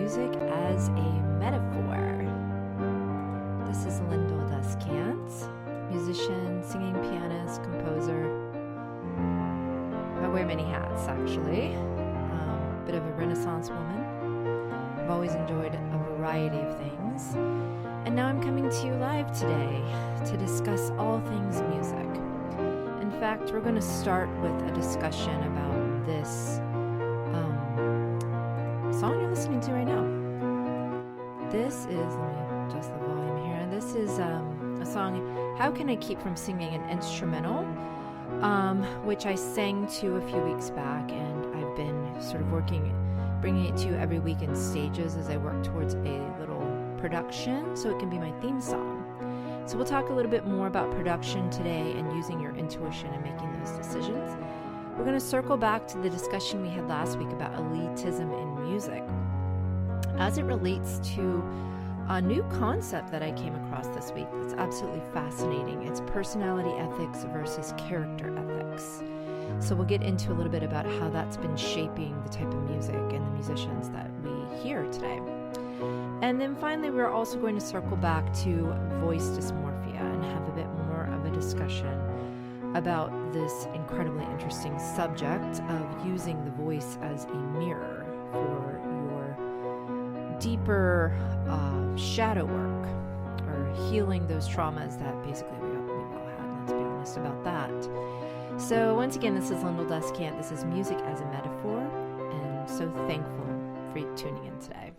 music as a metaphor. This is Lyndol Descant, musician, singing pianist, composer. I wear many hats, actually. Bit of a Renaissance woman. I've always enjoyed a variety of things. And now I'm coming to you live today to discuss all things music. In fact, we're going to start with a discussion about this song you're listening to right now. This is, let me adjust the volume here. This is a song, How Can I Keep From Singing, an instrumental, which I sang to a few weeks back, and I've been sort of bringing it to you every week in stages as I work towards a little production, so it can be my theme song. So we'll talk a little bit more about production today and using your intuition and making those decisions. We're going to circle back to the discussion we had last week about elitism in music as it relates to a new concept that I came across this week that's absolutely fascinating. It's personality ethics versus character ethics. So we'll get into a little bit about how that's been shaping the type of music and the musicians that we hear today. And then finally, we're also going to circle back to voice dysmorphia and have a bit more of a discussion about this incredibly interesting subject of using the voice as a mirror for your deeper shadow work or healing those traumas that basically we've all had. Let's be honest about that. So once again, this is Lyndol Descant. This is Music as a Metaphor, and so thankful for you tuning in today.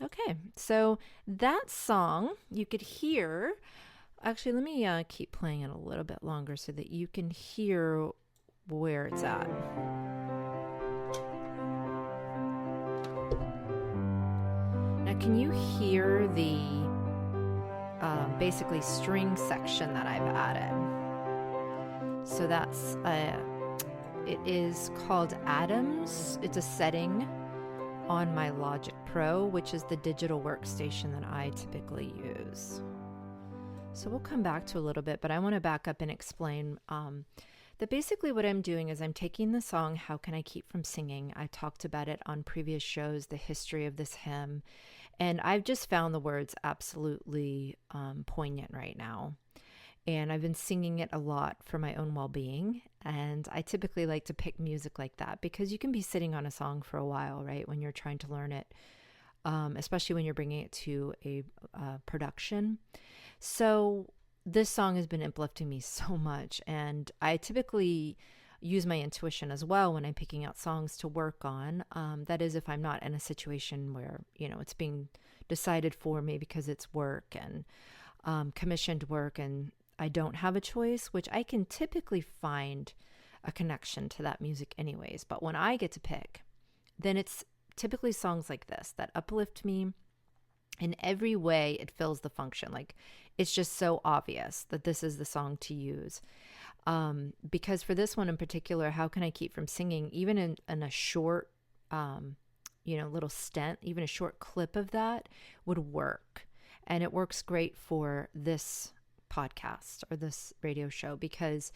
Okay, so that song you could hear. Actually, let me keep playing it a little bit longer so that you can hear where it's at. Now, can you hear the basically string section that I've added? So that's, it is called Atoms. It's a setting on my Logic Pro, which is the digital workstation that I typically use. So we'll come back to a little bit, but I want to back up and explain that basically what I'm doing is I'm taking the song, How Can I Keep From Singing? I talked about it on previous shows, the history of this hymn, and I've just found the words absolutely poignant right now. And I've been singing it a lot for my own well-being, and I typically like to pick music like that because you can be sitting on a song for a while, right, when you're trying to learn it, especially when you're bringing it to a production. So this song has been uplifting me so much, and I typically use my intuition as well when I'm picking out songs to work on. That is, if I'm not in a situation where, it's being decided for me because it's work and commissioned work, and I don't have a choice, which I can typically find a connection to that music anyways. But when I get to pick, then it's typically songs like this that uplift me. In every way, it fills the function. Like, it's just so obvious that this is the song to use. Because for this one in particular, How Can I Keep From Singing, even in a short, little stent, even a short clip of that would work. And it works great for this podcast or this radio show because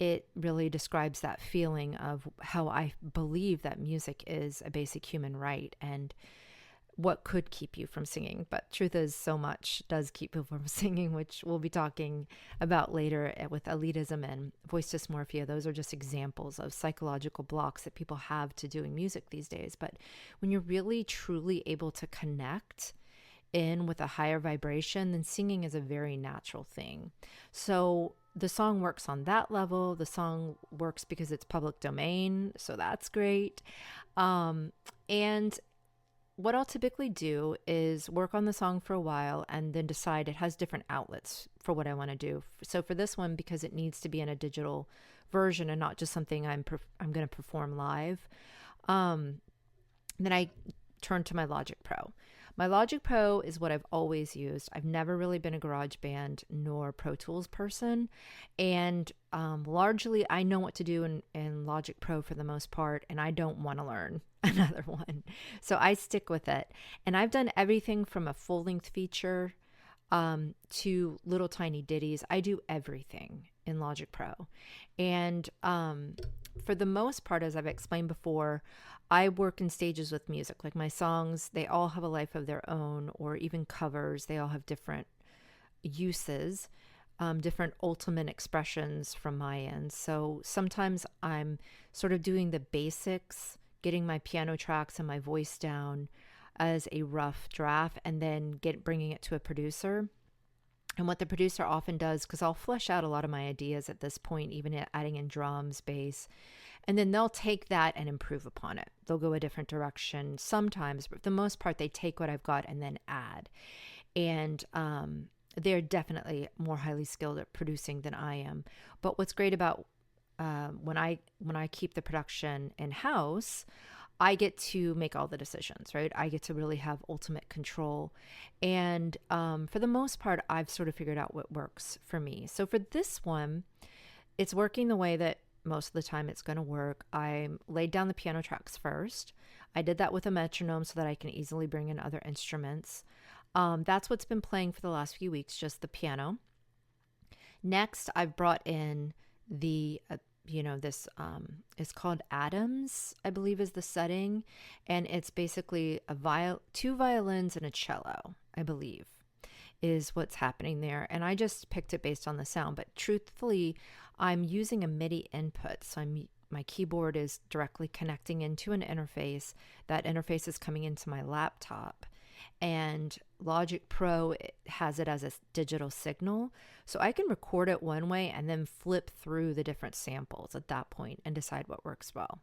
it really describes that feeling of how I believe that music is a basic human right and what could keep you from singing. But truth is, so much does keep people from singing, which we'll be talking about later with elitism and voice dysmorphia. Those are just examples of psychological blocks that people have to doing music these days. But when you're really, truly able to connect in with a higher vibration, then singing is a very natural thing. So the song works on that level. The song works because it's public domain, so that's great. And what I'll typically do is work on the song for a while and then decide it has different outlets for what I want to do. So for this one, because it needs to be in a digital version and not just something I'm going to perform live, then I turn to my Logic Pro. My Logic Pro is what I've always used. I've never really been a GarageBand nor Pro Tools person. And largely, I know what to do in Logic Pro for the most part, and I don't want to learn another one. So I stick with it. And I've done everything from a full-length feature to little tiny ditties. I do everything in Logic Pro. And for the most part, as I've explained before, I work in stages with music. Like my songs, they all have a life of their own, or even covers. They all have different uses, different ultimate expressions from my end. So sometimes I'm sort of doing the basics, getting my piano tracks and my voice down as a rough draft, and then bringing it to a producer. And what the producer often does, because I'll flesh out a lot of my ideas at this point, even adding in drums, bass, and then they'll take that and improve upon it. They'll go a different direction sometimes, but for the most part, they take what I've got and then add. And they're definitely more highly skilled at producing than I am. But what's great about when I keep the production in-house, I get to make all the decisions, right? I get to really have ultimate control. And for the most part, I've sort of figured out what works for me. So for this one, it's working the way that most of the time it's going to work. I laid down the piano tracks first. I did that with a metronome so that I can easily bring in other instruments. That's what's been playing for the last few weeks, just the piano. Next, I've brought in the this is called Atoms, I believe is the setting. And it's basically two violins and a cello, I believe, is what's happening there. And I just picked it based on the sound. But truthfully, I'm using a MIDI input. So my keyboard is directly connecting into an interface. That interface is coming into my laptop. And Logic Pro has it as a digital signal. So I can record it one way and then flip through the different samples at that point and decide what works well.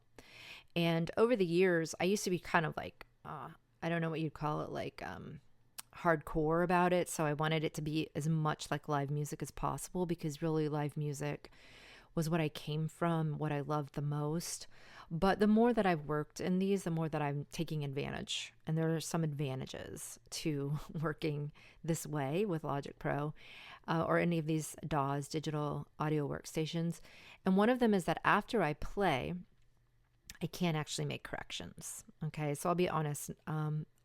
And over the years, I used to be kind of like, I don't know what you'd call it, like hardcore about it. So I wanted it to be as much like live music as possible, because really live music was what I came from, what I loved the most. But the more that I've worked in these, the more that I'm taking advantage. And there are some advantages to working this way with Logic Pro or any of these DAWs, digital audio workstations. And one of them is that after I play, I can't actually make corrections. Okay, so I'll be honest.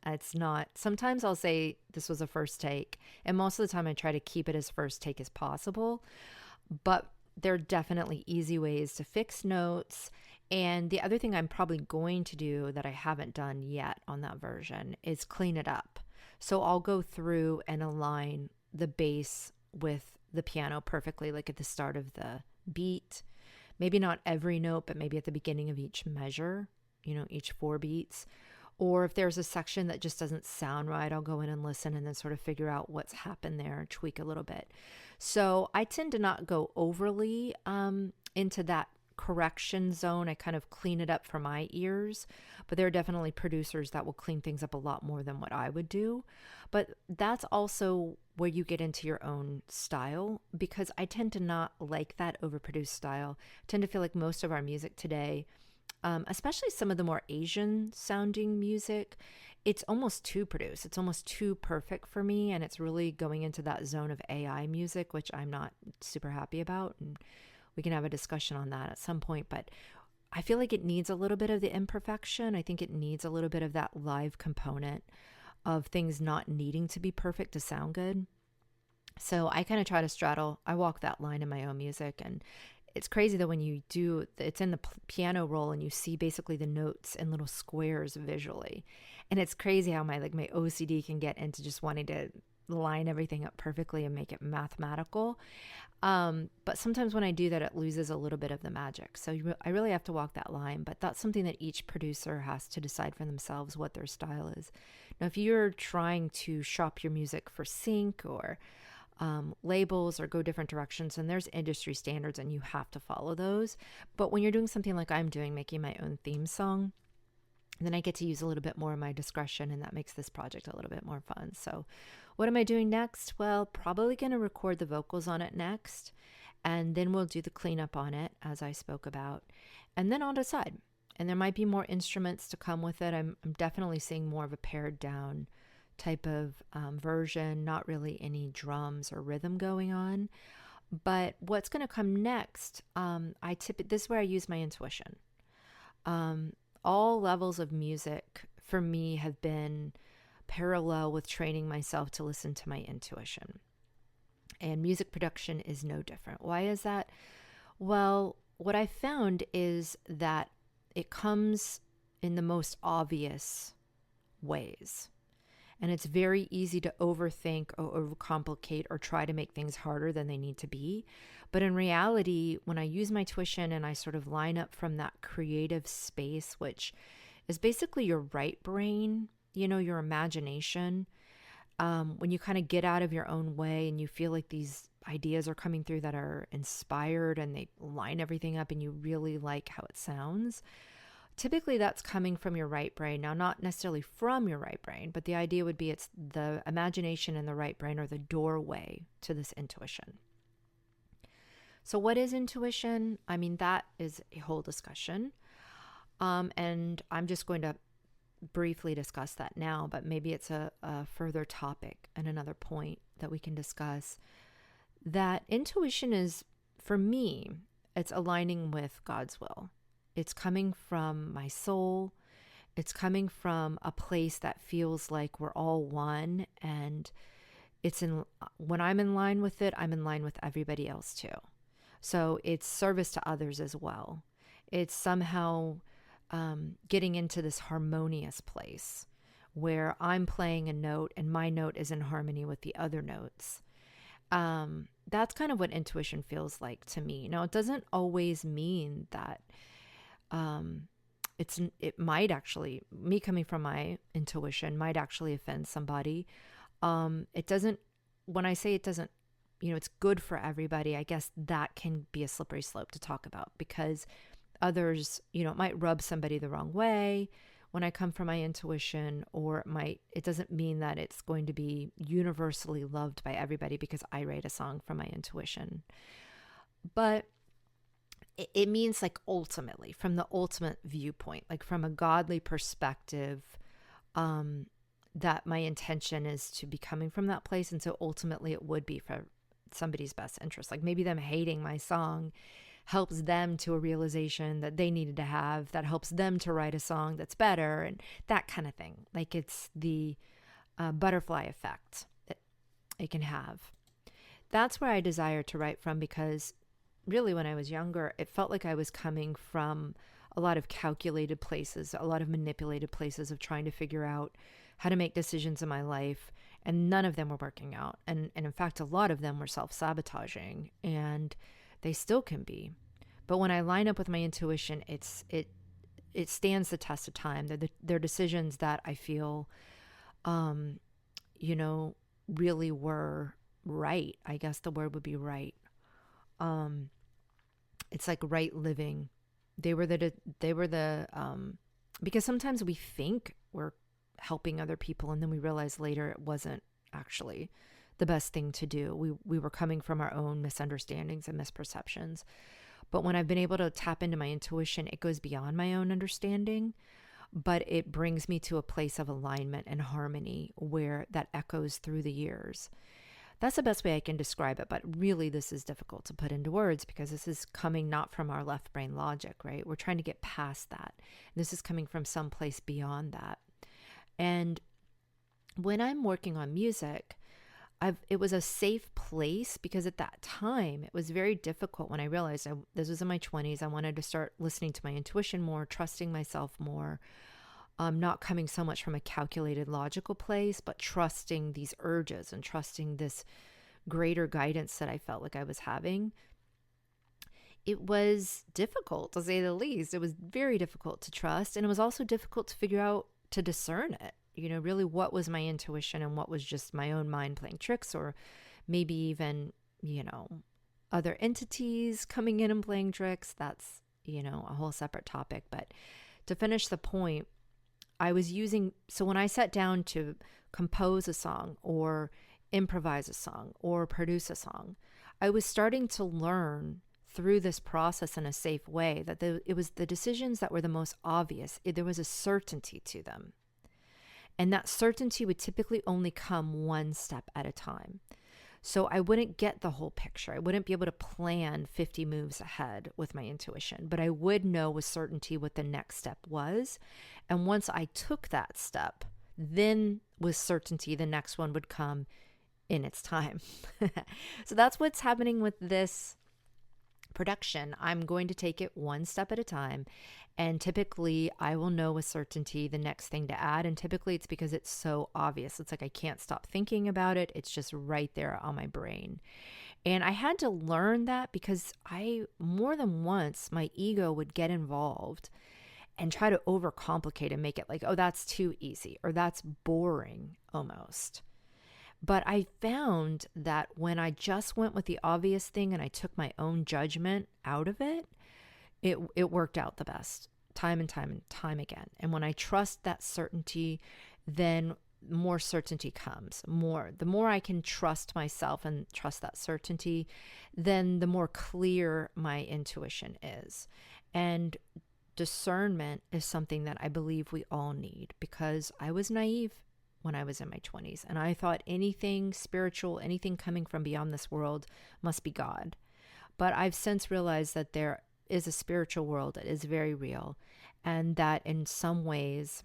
It's not, sometimes I'll say this was a first take. And most of the time I try to keep it as first take as possible. But there are definitely easy ways to fix notes. And the other thing I'm probably going to do that I haven't done yet on that version is clean it up. So I'll go through and align the bass with the piano perfectly, like at the start of the beat. Maybe not every note, but maybe at the beginning of each measure, each 4 beats. Or if there's a section that just doesn't sound right, I'll go in and listen and then sort of figure out what's happened there, tweak a little bit. So I tend to not go overly into that correction zone. I kind of clean it up for my ears, but there are definitely producers that will clean things up a lot more than what I would do. But that's also where you get into your own style, because I tend to not like that overproduced style. I tend to feel like most of our music today, especially some of the more Asian sounding music, it's almost too produced. It's almost too perfect for me. And it's really going into that zone of AI music, which I'm not super happy about. And we can have a discussion on that at some point. But I feel like it needs a little bit of the imperfection. I think it needs a little bit of that live component of things not needing to be perfect to sound good. So I kind of try to straddle, I walk that line in my own music. And it's crazy that when you do, it's in the piano roll and you see basically the notes in little squares visually. And it's crazy how my OCD can get into just wanting to line everything up perfectly and make it mathematical. But sometimes when I do that, it loses a little bit of the magic. So I really have to walk that line, but that's something that each producer has to decide for themselves what their style is. Now, if you're trying to shop your music for sync or labels or go different directions, and there's industry standards and you have to follow those. But when you're doing something like I'm doing, making my own theme song, then I get to use a little bit more of my discretion, and that makes this project a little bit more fun. So what am I doing next? Well, probably going to record the vocals on it next, and then we'll do the cleanup on it as I spoke about, and then I'll decide. And there might be more instruments to come with it. I'm definitely seeing more of a pared down type of version, not really any drums or rhythm going on. But what's going to come next, this is where I use my intuition. All levels of music for me have been parallel with training myself to listen to my intuition. And music production is no different. Why is that? Well, what I found is that it comes in the most obvious ways. And it's very easy to overthink or overcomplicate or try to make things harder than they need to be. But in reality, when I use my tuition and I sort of line up from that creative space, which is basically your right brain, your imagination, when you kind of get out of your own way and you feel like these ideas are coming through that are inspired and they line everything up and you really like how it sounds, typically that's coming from your right brain. Now, not necessarily from your right brain, but the idea would be it's the imagination and the right brain are the doorway to this intuition. So what is intuition? I mean, that is a whole discussion. And I'm just going to briefly discuss that now, but maybe it's a further topic and another point that we can discuss. That intuition is, for me, it's aligning with God's will. It's coming from my soul. It's coming from a place that feels like we're all one. And when I'm in line with it, I'm in line with everybody else too. So it's service to others as well. It's somehow getting into this harmonious place where I'm playing a note and my note is in harmony with the other notes. That's kind of what intuition feels like to me. Now, it doesn't always mean that it might actually, me coming from my intuition might actually offend somebody. It doesn't, when I say it doesn't, it's good for everybody, I guess that can be a slippery slope to talk about, because others, it might rub somebody the wrong way when I come from my intuition, or it doesn't mean that it's going to be universally loved by everybody because I write a song from my intuition. But it means, like, ultimately, from the ultimate viewpoint, like from a godly perspective, that my intention is to be coming from that place. And so ultimately it would be for somebody's best interest. Like maybe them hating my song helps them to a realization that they needed to have, that helps them to write a song that's better, and that kind of thing. Like it's the butterfly effect that it can have. That's where I desire to write from, because really when I was younger, it felt like I was coming from a lot of calculated places, a lot of manipulated places of trying to figure out how to make decisions in my life, and none of them were working out. And in fact, a lot of them were self-sabotaging, and they still can be. But when I line up with my intuition, it stands the test of time. They're decisions that I feel, really were right. I guess the word would be right. It's like right living. They were the because sometimes we think we're helping other people, and then we realize later it wasn't actually the best thing to do. We were coming from our own misunderstandings and misperceptions. But when I've been able to tap into my intuition, it goes beyond my own understanding, but it brings me to a place of alignment and harmony where that echoes through the years. That's the best way I can describe it, but really this is difficult to put into words because this is coming not from our left brain logic, right? We're trying to get past that. This is coming from some place beyond that. And when I'm working on music, it was a safe place, because at that time it was very difficult when I realized this was in my 20s. I wanted to start listening to my intuition more, trusting myself more, not coming so much from a calculated logical place, but trusting these urges and trusting this greater guidance that I felt like I was having. It was difficult, to say the least. It was very difficult to trust, and it was also difficult to figure out, to discern it. Really what was my intuition and what was just my own mind playing tricks, or maybe even, other entities coming in and playing tricks. That's, a whole separate topic. But to finish the point, so when I sat down to compose a song or improvise a song or produce a song, I was starting to learn through this process in a safe way that it was the decisions that were the most obvious. There was a certainty to them. And that certainty would typically only come one step at a time. So I wouldn't get the whole picture. I wouldn't be able to plan 50 moves ahead with my intuition, but I would know with certainty what the next step was. And once I took that step, then with certainty, the next one would come in its time. So that's what's happening with this production. I'm going to take it one step at a time. And typically I will know with certainty the next thing to add. And typically it's because it's so obvious. It's like I can't stop thinking about it. It's just right there on my brain. And I had to learn that because more than once, my ego would get involved and try to overcomplicate and make it like, oh, that's too easy or that's boring almost. But I found that when I just went with the obvious thing and I took my own judgment out of it, it worked out the best time and time and time again. And when I trust that certainty, then more certainty comes. The more I can trust myself and trust that certainty, then the more clear my intuition is. And discernment is something that I believe we all need, because I was naive when I was in my 20s and I thought anything spiritual, anything coming from beyond this world must be God. But I've since realized that there is a spiritual world that is very real, and that in some ways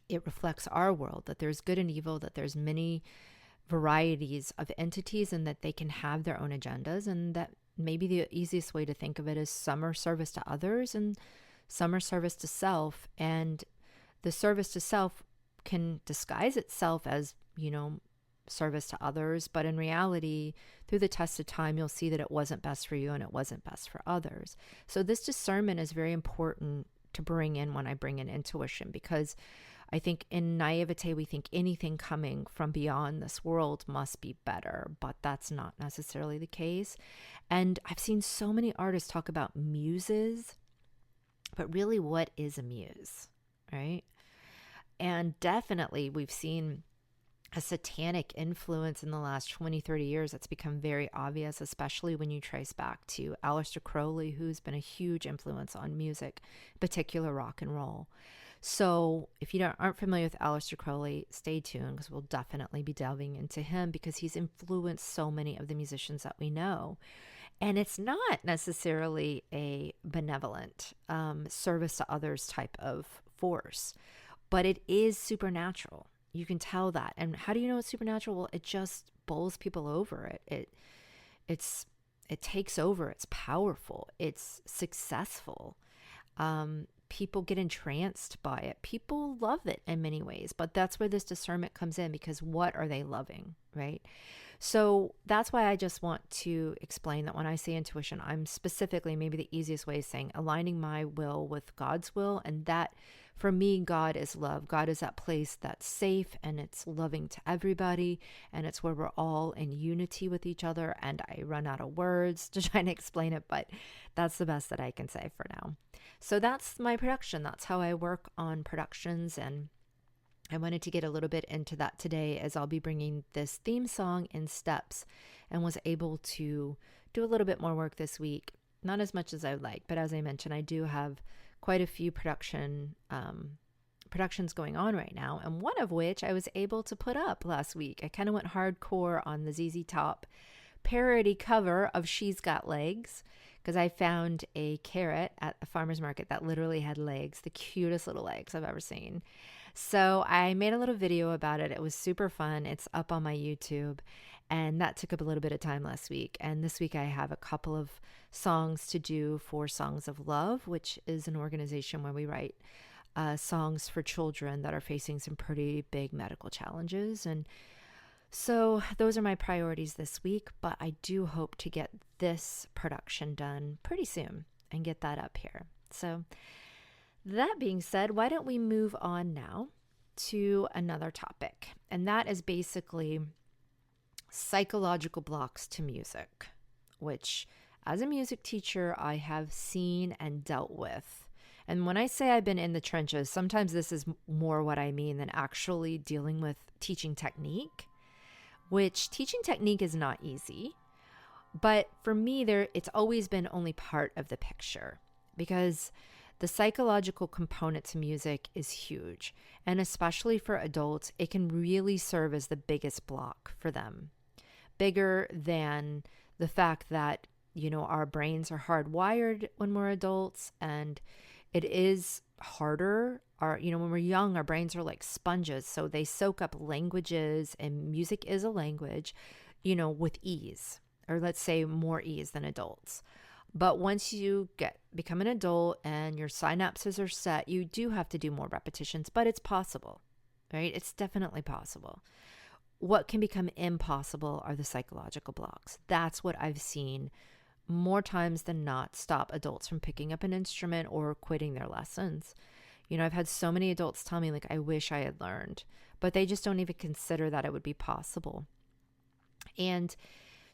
it reflects our world, that there's good and evil, that there's many varieties of entities, and that they can have their own agendas, and that maybe the easiest way to think of it is some are service to others and some are service to self. And the service to self can disguise itself as, service to others, but in reality, through the test of time, you'll see that it wasn't best for you and it wasn't best for others. So this discernment is very important to bring in when I bring in intuition, because I think in naivete, we think anything coming from beyond this world must be better, but that's not necessarily the case. And I've seen so many artists talk about muses, but really, what is a muse, right? And definitely we've seen a satanic influence in the last 20, 30 years that's become very obvious, especially when you trace back to Aleister Crowley, who's been a huge influence on music, in particular rock and roll. So if you aren't familiar with Aleister Crowley, stay tuned, because we'll definitely be delving into him, because he's influenced so many of the musicians that we know. And it's not necessarily a benevolent service to others type of force, but it is supernatural. You can tell that. And how do you know it's supernatural? Well, it just bowls people over. It takes over. It's powerful. It's successful. People get entranced by it. People love it in many ways, but that's where this discernment comes in, because what are they loving, right? So that's why I just want to explain that when I say intuition, I'm specifically, maybe the easiest way is saying aligning my will with God's will. And that, for me, God is love. God is that place that's safe and it's loving to everybody. And it's where we're all in unity with each other. And I run out of words to try to explain it, but that's the best that I can say for now. So that's my production. That's how I work on productions. And I wanted to get a little bit into that today, as I'll be bringing this theme song in steps, and was able to do a little bit more work this week. Not as much as I would like, but as I mentioned, I do have quite a few productions going on right now, and one of which I was able to put up last week. I kind of went hardcore on the ZZ Top parody cover of She's Got Legs, because I found a carrot at a farmer's market that literally had legs, the cutest little legs I've ever seen. So I made a little video about it. It was super fun. It's up on my YouTube, and that took up a little bit of time last week. And this week I have a couple of songs to do for Songs of Love, which is an organization where we write songs for children that are facing some pretty big medical challenges. And so those are my priorities this week, but I do hope to get this production done pretty soon and get that up here. So that being said, why don't we move on now to another topic? And that is basically psychological blocks to music, which as a music teacher, I have seen and dealt with. And when I say I've been in the trenches, sometimes this is more what I mean than actually dealing with teaching technique, which teaching technique is not easy. But for me, it's always been only part of the picture, because the psychological component to music is huge. And especially for adults, it can really serve as the biggest block for them. Bigger than the fact that, our brains are hardwired when we're adults, and it is harder. When we're young, our brains are like sponges. So they soak up languages, and music is a language, with ease, or let's say more ease than adults. But once you become an adult and your synapses are set, you do have to do more repetitions, but it's possible, right? It's definitely possible. What can become impossible are the psychological blocks. That's what I've seen more times than not stop adults from picking up an instrument or quitting their lessons. I've had so many adults tell me, like, I wish I had learned, but they just don't even consider that it would be possible. And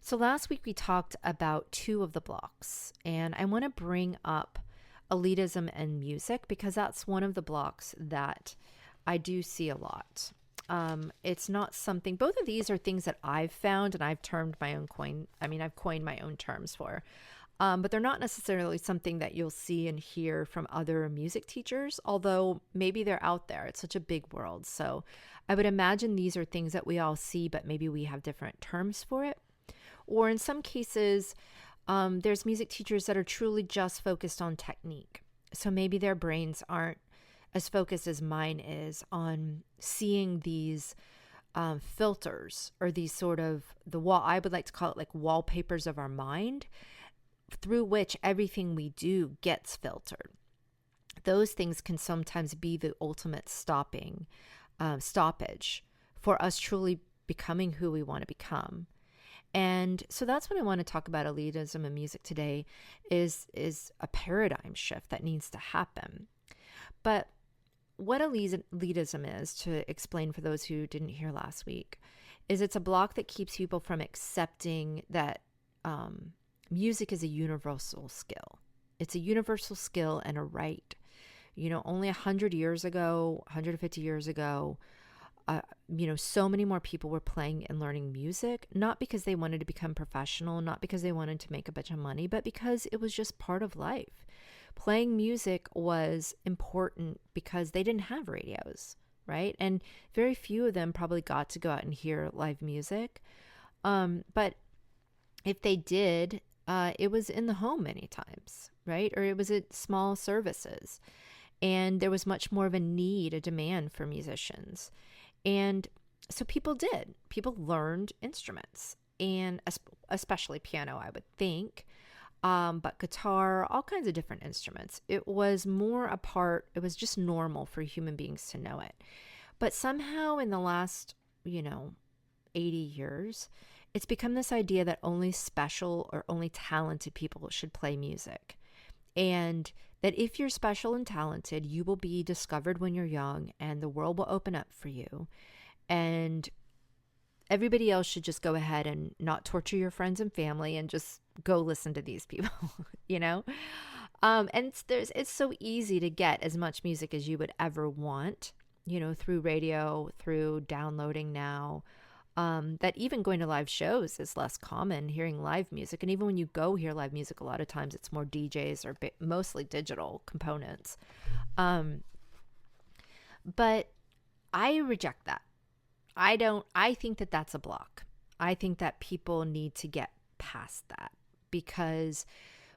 so last week we talked about 2 of the blocks, and I want to bring up elitism and music because that's one of the blocks that I do see a lot. It's not something, both of these are things that I've found and I've termed my own I've coined my own terms for. But they're not necessarily something that you'll see and hear from other music teachers, although maybe they're out there. It's such a big world. So I would imagine these are things that we all see, but maybe we have different terms for it. Or in some cases, there's music teachers that are truly just focused on technique. So maybe their brains aren't as focused as mine is on seeing these filters or these sort of I would like to call it like wallpapers of our mind, through which everything we do gets filtered. Those things can sometimes be the ultimate stoppage for us truly becoming who we want to become. And so that's what I want to talk about elitism in music today is a paradigm shift that needs to happen. But what elitism is, to explain for those who didn't hear last week, is it's a block that keeps people from accepting that music is a universal skill. It's a universal skill and a right. Only 100 years ago, 150 years ago, so many more people were playing and learning music, not because they wanted to become professional, not because they wanted to make a bunch of money, but because it was just part of life. Playing music was important because they didn't have radios, right? And very few of them probably got to go out and hear live music. But if they did, it was in the home many times, right? Or it was at small services. And there was much more of a demand for musicians. And so people learned instruments, and especially piano, I would think, but guitar, all kinds of different instruments. It was just normal for human beings to know it. But somehow in the last, 80 years, it's become this idea that only special or only talented people should play music. And that if you're special and talented, you will be discovered when you're young and the world will open up for you. And everybody else should just go ahead and not torture your friends and family and just go listen to these people, And it's so easy to get as much music as you would ever want, through radio, through downloading now. That even going to live shows is less common, hearing live music. And even when you go hear live music, a lot of times it's more DJs or mostly digital components. But I reject that. I think that that's a block. I think that people need to get past that, because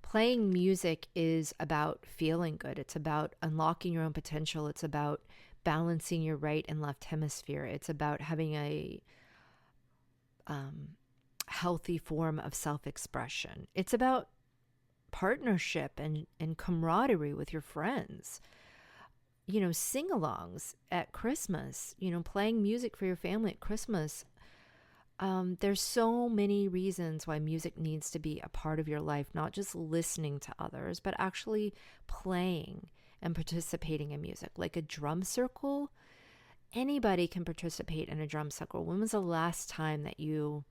playing music is about feeling good. It's about unlocking your own potential. It's about balancing your right and left hemisphere. It's about having a healthy form of self-expression. It's about partnership and camaraderie with your friends. Sing-alongs at Christmas, playing music for your family at Christmas. There's so many reasons why music needs to be a part of your life, not just listening to others, but actually playing and participating in music. Like a drum circle, anybody can participate in a drum circle. When was the last time that you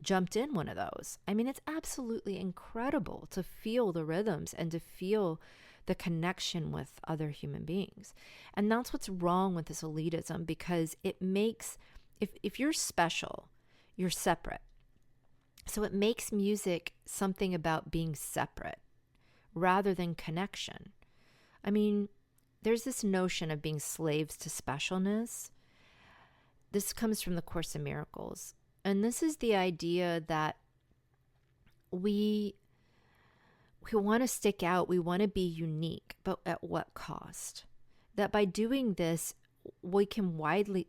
jumped in one of those? I mean, it's absolutely incredible to feel the rhythms and to feel the connection with other human beings. And that's what's wrong with this elitism, because it makes, if you're special, you're separate. So it makes music something about being separate rather than connection. I mean, there's this notion of being slaves to specialness. This comes from the Course in Miracles. And this is the idea that we want to stick out, we want to be unique, but at what cost? That by doing this, we can wildly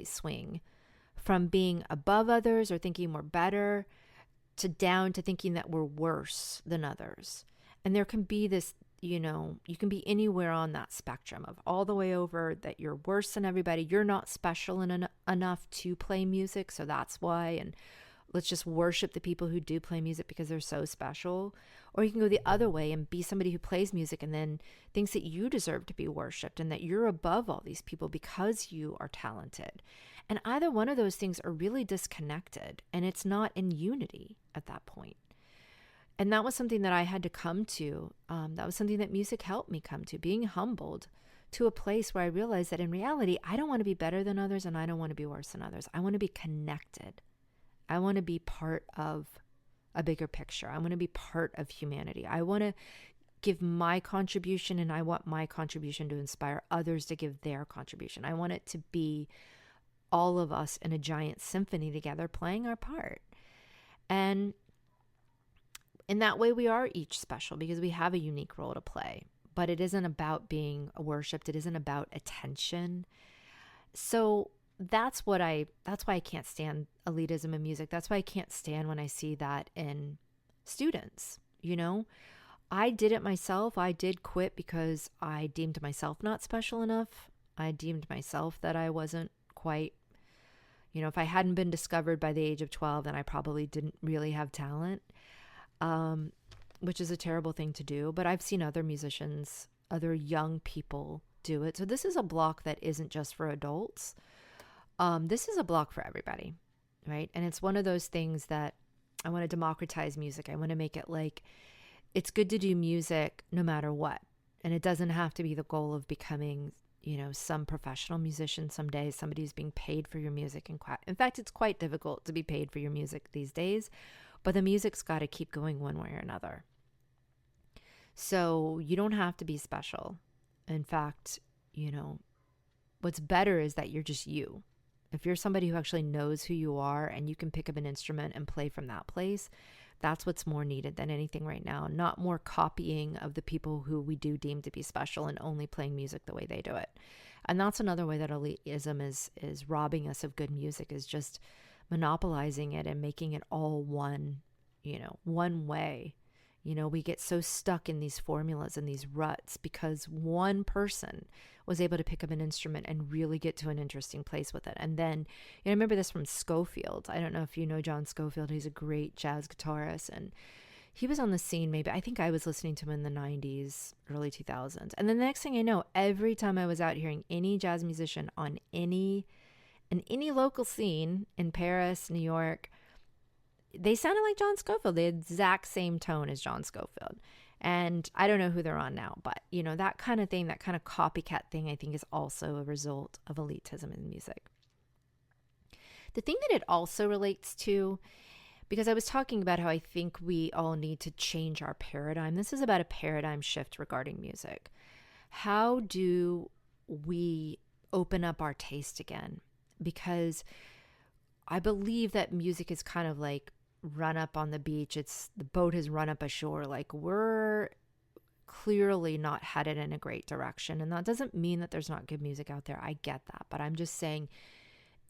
swing from being above others or thinking we're better down to thinking that we're worse than others. And there can be this, you can be anywhere on that spectrum of all the way over that you're worse than everybody. You're not special enough to play music, so that's why. And let's just worship the people who do play music because they're so special. Or you can go the other way and be somebody who plays music and then thinks that you deserve to be worshiped and that you're above all these people because you are talented. And either one of those things are really disconnected, and it's not in unity at that point. And that was something that I had to come to. That was something that music helped me come to, being humbled to a place where I realized that in reality, I don't want to be better than others and I don't want to be worse than others. I want to be connected. I want to be part of a bigger picture. I want to be part of humanity. I want to give my contribution, and I want my contribution to inspire others to give their contribution. I want it to be all of us in a giant symphony together playing our part. And in that way, we are each special because we have a unique role to play. But it isn't about being worshipped. It isn't about attention. So that's why I can't stand elitism in music. That's why I can't stand when I see that in students. I did it myself. I did quit because I deemed myself not special enough. I deemed myself that I wasn't quite, if I hadn't been discovered by the age of 12, then I probably didn't really have talent, which is a terrible thing to do. But I've seen other musicians, other young people do it. So this is a block that isn't just for adults. This is a block for everybody, right? And it's one of those things that I want to democratize music. I want to make it like it's good to do music no matter what. And it doesn't have to be the goal of becoming, some professional musician someday, somebody who's being paid for your music. In fact, it's quite difficult to be paid for your music these days, but the music's got to keep going one way or another. So you don't have to be special. In fact, what's better is that you're just you. If you're somebody who actually knows who you are and you can pick up an instrument and play from that place, that's what's more needed than anything right now. Not more copying of the people who we do deem to be special and only playing music the way they do it. And that's another way that elitism is robbing us of good music, is just monopolizing it and making it all one way. We get so stuck in these formulas and these ruts because one person was able to pick up an instrument and really get to an interesting place with it. And then, I remember this from Scofield. I don't know if you know John Scofield. He's a great jazz guitarist, and he was on the scene I think I was listening to him in the 90s, early 2000s. And then the next thing I know, every time I was out hearing any jazz musician on any local scene in Paris, New York, they sounded like John Scofield, the exact same tone as John Scofield. And I don't know who they're on now, but that kind of thing, that kind of copycat thing, I think is also a result of elitism in music. The thing that it also relates to, because I was talking about how I think we all need to change our paradigm. This is about a paradigm shift regarding music. How do we open up our taste again? Because I believe that music is kind of like run up on the beach. The boat has run up ashore. Like, we're clearly not headed in a great direction. And that doesn't mean that there's not good music out there. I get that. But I'm just saying,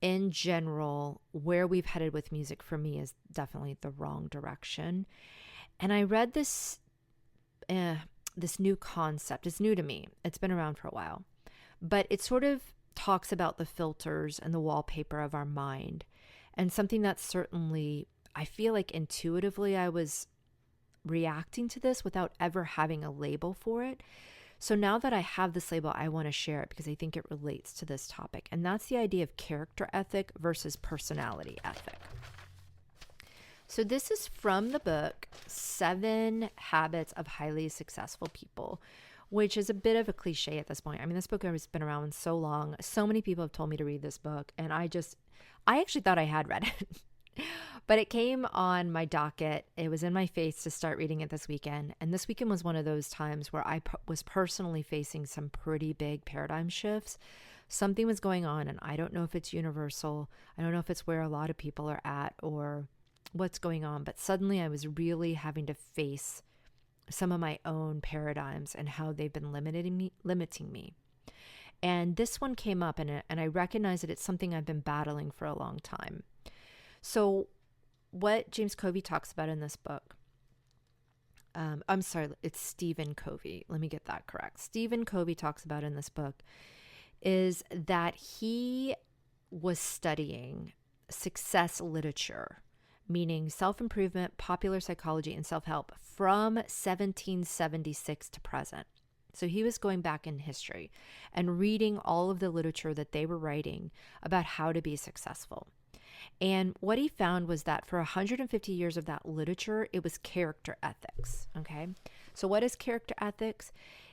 in general, where we've headed with music for me is definitely the wrong direction. And I read this new concept. It's new to me. It's been around for a while. But it sort of talks about the filters and the wallpaper of our mind. And something that certainly, I feel like intuitively I was reacting to this without ever having a label for it. So now that I have this label, I want to share it because I think it relates to this topic. And that's the idea of character ethic versus personality ethic. So this is from the book, 7 Habits of Highly Successful People, which is a bit of a cliche at this point. I mean, this book has been around so long. So many people have told me to read this book, and I actually thought I had read it. But it came on my docket. It was in my face to start reading it this weekend. And this weekend was one of those times where I was personally facing some pretty big paradigm shifts. Something was going on, and I don't know if it's universal. I don't know if it's where a lot of people are at or what's going on. But suddenly I was really having to face some of my own paradigms and how they've been limiting me. And this one came up, and I recognize that it's something I've been battling for a long time. So what James Covey talks about in this book, I'm sorry, it's Stephen Covey. Let me get that correct. Stephen Covey talks about in this book is that he was studying success literature, meaning self-improvement, popular psychology, and self-help from 1776 to present. So he was going back in history and reading all of the literature that they were writing about how to be successful. And what he found was that for 150 years of that literature, it was character ethics. Okay. So what is character ethics?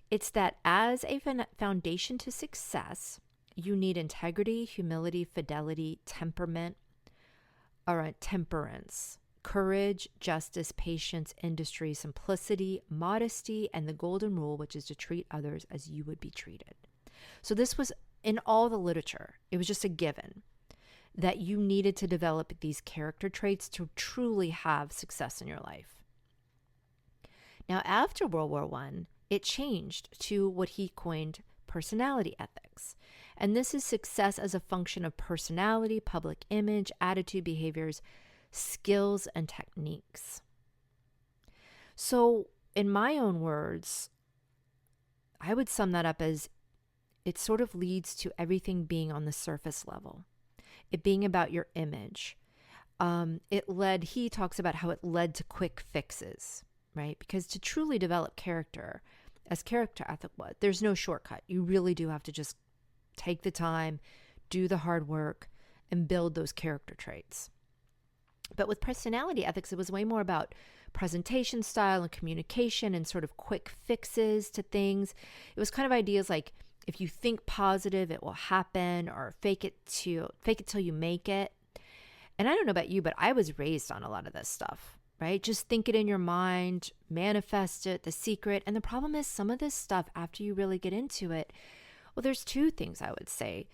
It's that as a foundation to success, you need integrity, humility, fidelity, temperance, courage, justice, patience, industry, simplicity, modesty, and the golden rule, which is to treat others as you would be treated. So this was in all the literature. It was just a given that you needed to develop these character traits to truly have success in your life. Now, after World War I, it changed to what he coined personality ethics. And this is success as a function of personality, public image, attitude, behaviors, skills, and techniques. So, in my own words, I would sum that up as it sort of leads to everything being on the surface level. It being about your image. He talks about how it led to quick fixes, right? Because to truly develop character, as character ethic was, there's no shortcut. You really do have to just take the time, do the hard work, and build those character traits. But with personality ethics, it was way more about presentation style and communication and sort of quick fixes to things. It was kind of ideas like, if you think positive, it will happen, or fake it till you make it. And I don't know about you, but I was raised on a lot of this stuff, right? Just think it in your mind, manifest it, The Secret. And the problem is some of this stuff, after you really get into it, well, there's two things I would say.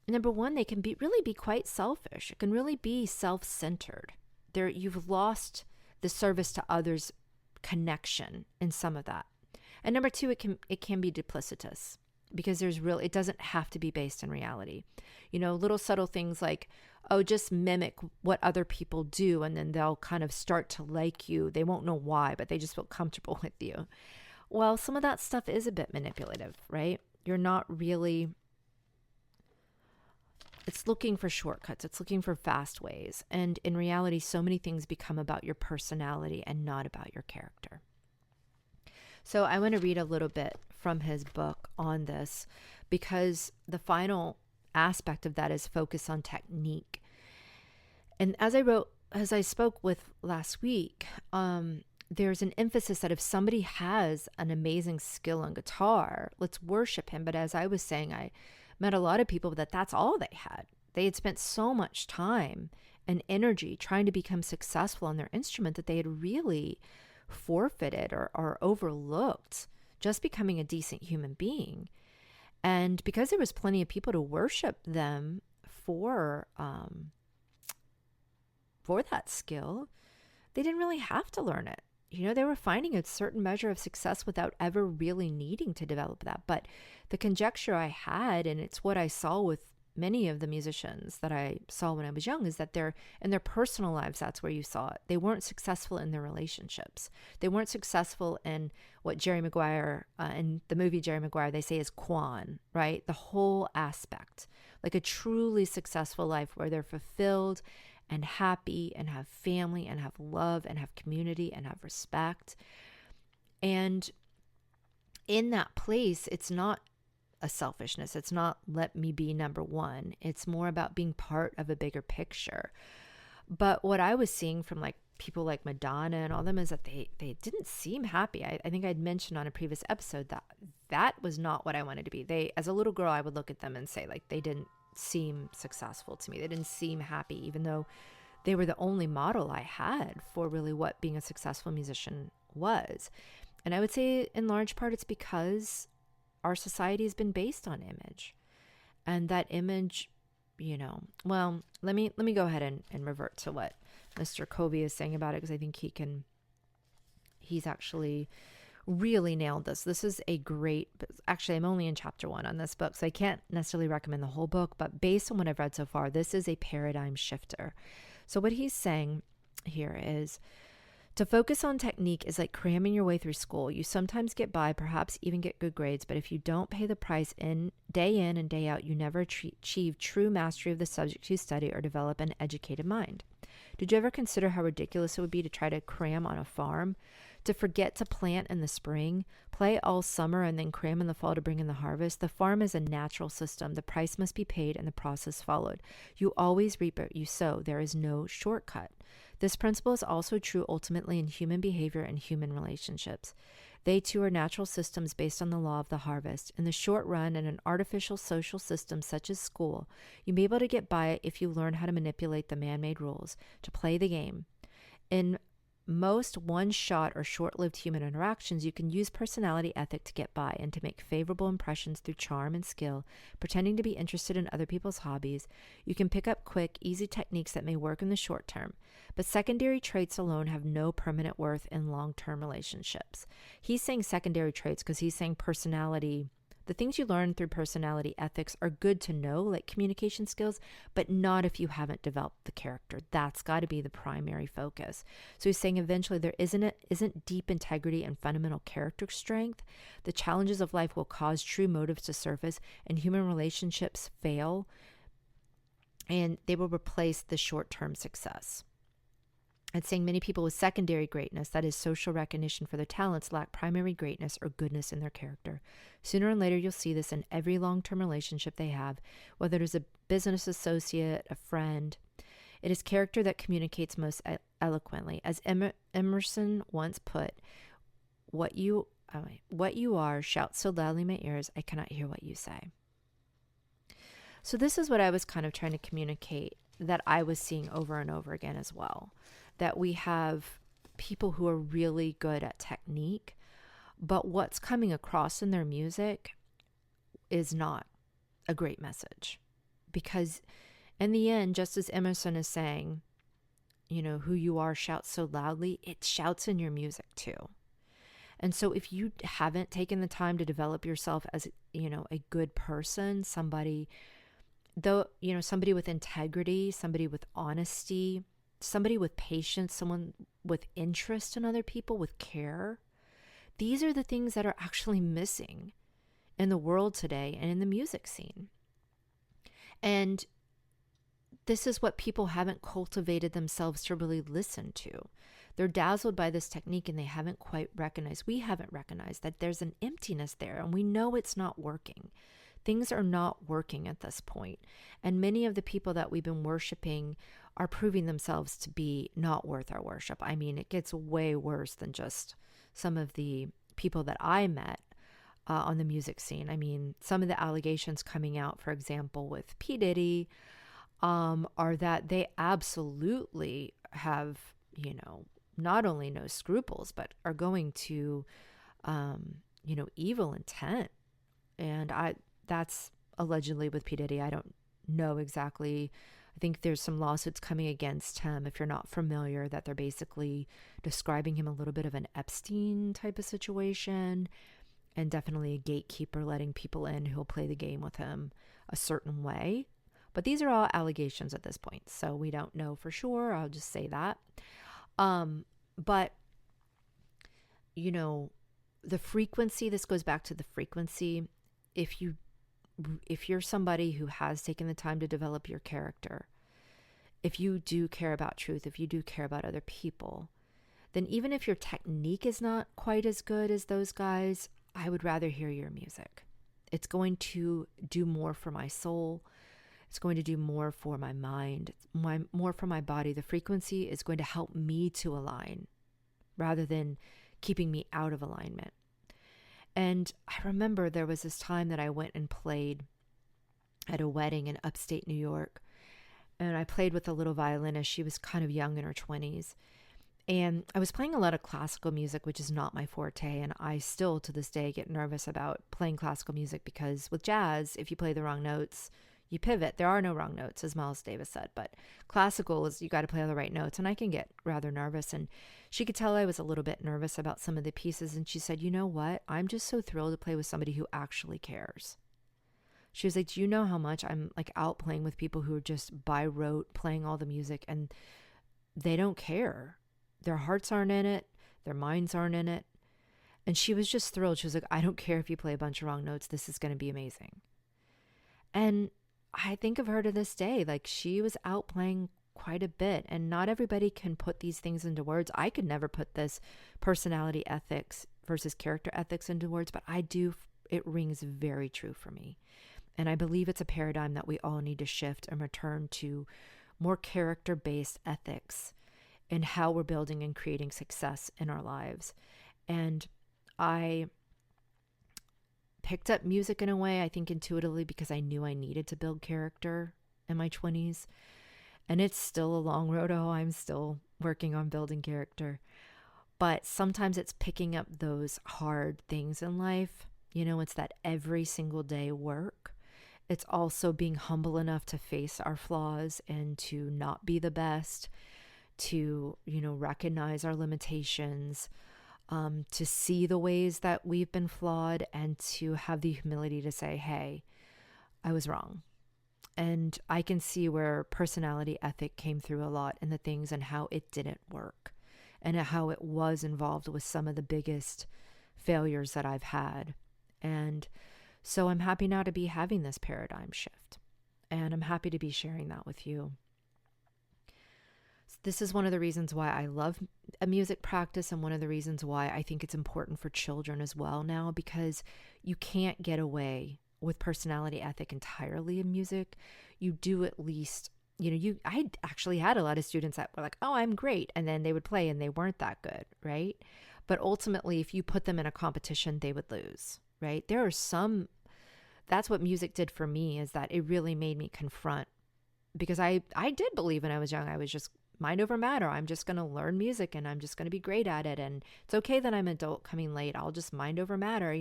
Number one, they can really be quite selfish. It can really be self-centered. You've lost the service to others connection in some of that. And number two, it can be duplicitous. Because it doesn't have to be based in reality. Little subtle things like, just mimic what other people do, and then they'll kind of start to like you. They won't know why, but they just feel comfortable with you. Well, some of that stuff is a bit manipulative, right? You're not really, it's looking for shortcuts. It's looking for fast ways. And in reality, so many things become about your personality and not about your character. So I want to read a little bit from his book on this, because the final aspect of that is focus on technique. And as I spoke with last week, there's an emphasis that if somebody has an amazing skill on guitar, let's worship him. But as I was saying, I met a lot of people that's all they had. They had spent so much time and energy trying to become successful on their instrument that they had really forfeited or overlooked just becoming a decent human being. And because there was plenty of people to worship them for that skill, they didn't really have to learn it. They were finding a certain measure of success without ever really needing to develop that. But the conjecture I had, and it's what I saw with many of the musicians that I saw when I was young, is that in their personal lives, that's where you saw it. They weren't successful in their relationships. They weren't successful in what Jerry Maguire, in the movie Jerry Maguire, they say is Quan, right? The whole aspect, like a truly successful life where they're fulfilled and happy and have family and have love and have community and have respect. And in that place, it's not a selfishness. It's not let me be number one. It's more about being part of a bigger picture. But what I was seeing from people like Madonna and all them is that they didn't seem happy. I think I'd mentioned on a previous episode that was not what I wanted to be. As a little girl, I would look at them and say they didn't seem successful to me. They didn't seem happy, even though they were the only model I had for really what being a successful musician was. And I would say in large part it's because our society has been based on image. And that image, well, let me go ahead and revert to what Mr. Covey is saying about it, because I think he's actually really nailed this. This is actually I'm only in chapter 1 on this book, so I can't necessarily recommend the whole book, but based on what I've read so far, this is a paradigm shifter. So what he's saying here is, to focus on technique is like cramming your way through school. You sometimes get by, perhaps even get good grades, but if you don't pay the price in and day out, you never achieve true mastery of the subject you study or develop an educated mind. Did you ever consider how ridiculous it would be to try to cram on a farm, to forget to plant in the spring, play all summer, and then cram in the fall to bring in the harvest? The farm is a natural system. The price must be paid and the process followed. You always reap what you sow. There is no shortcut. This principle is also true ultimately in human behavior and human relationships. They too are natural systems based on the law of the harvest. In the short run, in an artificial social system such as school, you'll be able to get by if you learn how to manipulate the man-made rules, to play the game. In most one-shot or short-lived human interactions, you can use personality ethic to get by and to make favorable impressions through charm and skill, pretending to be interested in other people's hobbies. You can pick up quick, easy techniques that may work in the short term, but secondary traits alone have no permanent worth in long-term relationships. He's saying secondary traits because he's saying personality. The things you learn through personality ethics are good to know, like communication skills, but not if you haven't developed the character. That's got to be the primary focus. So he's saying eventually there isn't deep integrity and fundamental character strength. The challenges of life will cause true motives to surface, and human relationships fail, and they will replace the short-term success. It's saying many people with secondary greatness, that is social recognition for their talents, lack primary greatness or goodness in their character. Sooner or later, you'll see this in every long-term relationship they have, whether it is a business associate, a friend. It is character that communicates most eloquently. As Emerson once put, what you are shouts so loudly in my ears, I cannot hear what you say. So this is what I was kind of trying to communicate, that I was seeing over and over again as well. That we have people who are really good at technique, but what's coming across in their music is not a great message. Because in the end, just as Emerson is saying, who you are shouts so loudly, it shouts in your music too. And so if you haven't taken the time to develop yourself as, a good person, somebody with integrity, somebody with honesty, somebody with patience, someone with interest in other people, with care. These are the things that are actually missing in the world today and in the music scene. And this is what people haven't cultivated themselves to really listen to. They're dazzled by this technique and they haven't quite recognized, we haven't recognized that there's an emptiness there, and we know it's not working. Things are not working at this point. And many of the people that we've been worshiping are proving themselves to be not worth our worship. I mean, it gets way worse than just some of the people that I met on the music scene. I mean, some of the allegations coming out, for example, with P. Diddy, are that they absolutely have, not only no scruples, but are going to, evil intent. And that's allegedly with P. Diddy. I don't know exactly. I think there's some lawsuits coming against him, if you're not familiar, that they're basically describing him a little bit of an Epstein type of situation, and definitely a gatekeeper letting people in who'll play the game with him a certain way. But these are all allegations at this point, so we don't know for sure. I'll just say that. But, the frequency, this goes back to the frequency. If you're somebody who has taken the time to develop your character, if you do care about truth, if you do care about other people, then even if your technique is not quite as good as those guys, I would rather hear your music. It's going to do more for my soul. It's going to do more for my mind, more for my body. The frequency is going to help me to align rather than keeping me out of alignment. And I remember there was this time that I went and played at a wedding in upstate New York. And I played with a little violinist. She was kind of young, in her 20s. And I was playing a lot of classical music, which is not my forte. And I still, to this day, get nervous about playing classical music because with jazz, if you play the wrong notes, you pivot. There are no wrong notes, as Miles Davis said. But classical is you got to play all the right notes. And I can get rather nervous. And she could tell I was a little bit nervous about some of the pieces. And she said, you know what? I'm just so thrilled to play with somebody who actually cares. She was like, do you know how much I'm like out playing with people who are just by rote playing all the music? And they don't care. Their hearts aren't in it. Their minds aren't in it. And she was just thrilled. She was like, I don't care if you play a bunch of wrong notes. This is going to be amazing. And I think of her to this day. Like, she was out playing quite a bit. And not everybody can put these things into words. I could never put this personality ethics versus character ethics into words, but I do. It rings very true for me. And I believe it's a paradigm that we all need to shift and return to more character-based ethics in how we're building and creating success in our lives. And I picked up music in a way, I think intuitively, because I knew I needed to build character in my 20s. And it's still a long road. Oh, I'm still working on building character. But sometimes it's picking up those hard things in life. You know, it's that every single day work. It's also being humble enough to face our flaws and to not be the best, to, recognize our limitations, to see the ways that we've been flawed, and to have the humility to say, hey, I was wrong. And I can see where personality ethic came through a lot in the things and how it didn't work and how it was involved with some of the biggest failures that I've had. And so I'm happy now to be having this paradigm shift, and I'm happy to be sharing that with you. This is one of the reasons why I love a music practice, and one of the reasons why I think it's important for children as well now, because you can't get away with personality ethic entirely in music. You do at least, I actually had a lot of students that were like, oh, I'm great. And then they would play and they weren't that good, right? But ultimately, if you put them in a competition, they would lose. Right? There are some, that's what music did for me, is that it really made me confront, because I did believe when I was young, I was just mind over matter. I'm just going to learn music and I'm just going to be great at it. And it's okay that I'm an adult coming late. I'll just mind over matter.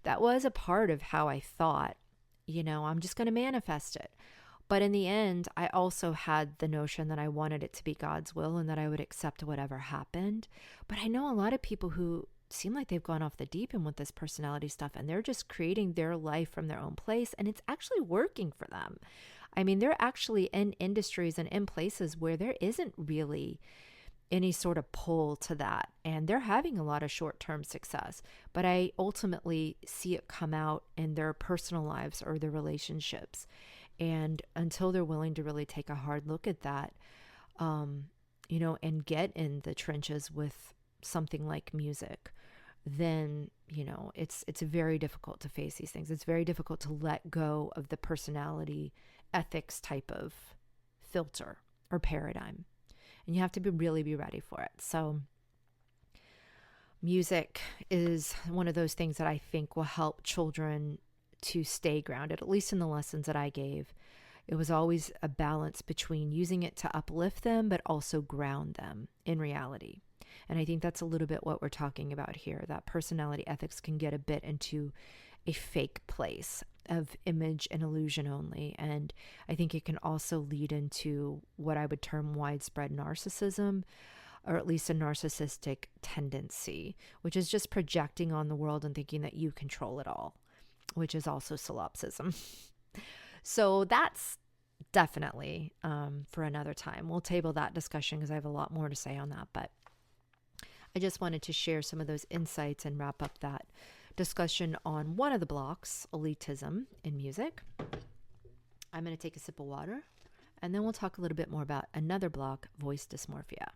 That was a part of how I thought, I'm just going to manifest it. But in the end, I also had the notion that I wanted it to be God's will and that I would accept whatever happened. But I know a lot of people who seem like they've gone off the deep end with this personality stuff, and they're just creating their life from their own place, and it's actually working for them. I mean, they're actually in industries and in places where there isn't really any sort of pull to that, and they're having a lot of short-term success. But I ultimately see it come out in their personal lives or their relationships, and until they're willing to really take a hard look at that, and get in the trenches with something like music, then, it's very difficult to face these things. It's very difficult to let go of the personality ethics type of filter or paradigm. And you have to really be ready for it. So music is one of those things that I think will help children to stay grounded, at least in the lessons that I gave. It was always a balance between using it to uplift them, but also ground them in reality. And I think that's a little bit what we're talking about here, that personality ethics can get a bit into a fake place of image and illusion only. And I think it can also lead into what I would term widespread narcissism, or at least a narcissistic tendency, which is just projecting on the world and thinking that you control it all, which is also solipsism. So that's definitely for another time. We'll table that discussion because I have a lot more to say on that. But I just wanted to share some of those insights and wrap up that discussion on one of the blocks, elitism in music. I'm going to take a sip of water, and then we'll talk a little bit more about another block, voice dysmorphia.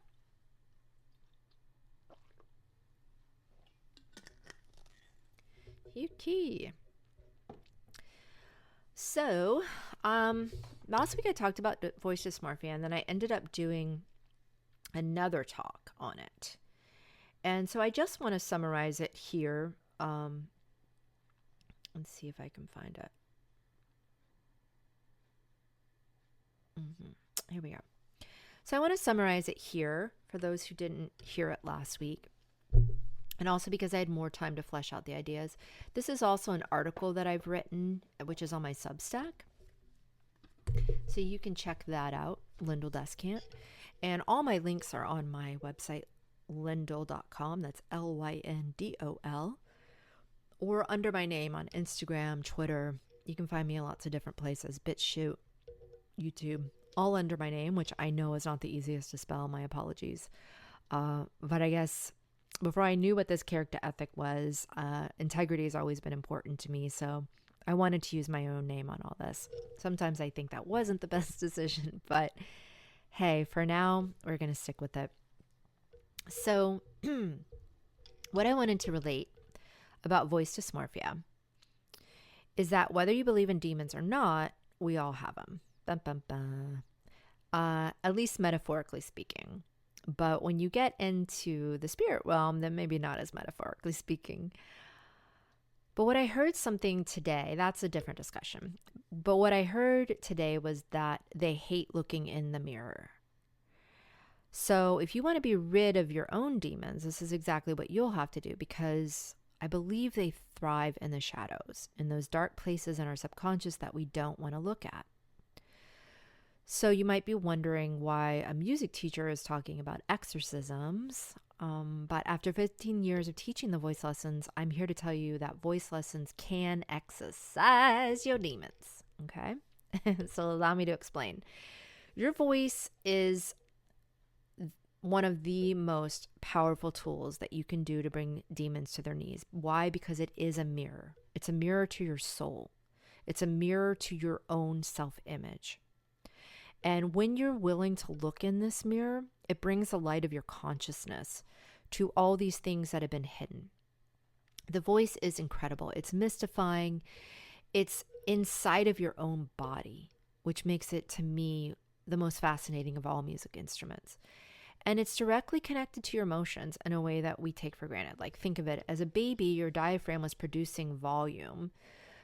Okay. So, last week I talked about voice dysmorphia, and then I ended up doing another talk on it. And so I just want to summarize it here. Let's see if I can find it. Here we are. So I want to summarize it here for those who didn't hear it last week. And also because I had more time to flesh out the ideas. This is also an article that I've written, which is on my Substack. So you can check that out, Lyndol Descant. And all my links are on my website, lyndol.com. That's Lyndol. Or under my name on Instagram, Twitter. You can find me in lots of different places. BitChute, YouTube, all under my name, which I know is not the easiest to spell. My apologies. But I guess before I knew what this character ethic was, integrity has always been important to me. So I wanted to use my own name on all this. Sometimes I think that wasn't the best decision, but hey, for now, we're going to stick with it. So what I wanted to relate about voice dysmorphia is that whether you believe in demons or not, we all have them. Bum, bum, bum. At least metaphorically speaking. But when you get into the spirit realm, then maybe not as metaphorically speaking. But what I heard something today, that's a different discussion. But what I heard today was that they hate looking in the mirror. So if you want to be rid of your own demons, this is exactly what you'll have to do, because I believe they thrive in the shadows, in those dark places in our subconscious that we don't want to look at. So you might be wondering why a music teacher is talking about exorcisms. But after 15 years of teaching the voice lessons, I'm here to tell you that voice lessons can exorcise your demons. Okay? So allow me to explain. Your voice is one of the most powerful tools that you can do to bring demons to their knees. Why? Because it is a mirror. It's a mirror to your soul. It's a mirror to your own self-image. And when you're willing to look in this mirror, it brings the light of your consciousness to all these things that have been hidden. The voice is incredible. It's mystifying. It's inside of your own body, which makes it, to me, the most fascinating of all music instruments. And it's directly connected to your emotions in a way that we take for granted. Like, think of it as a baby, your diaphragm was producing volume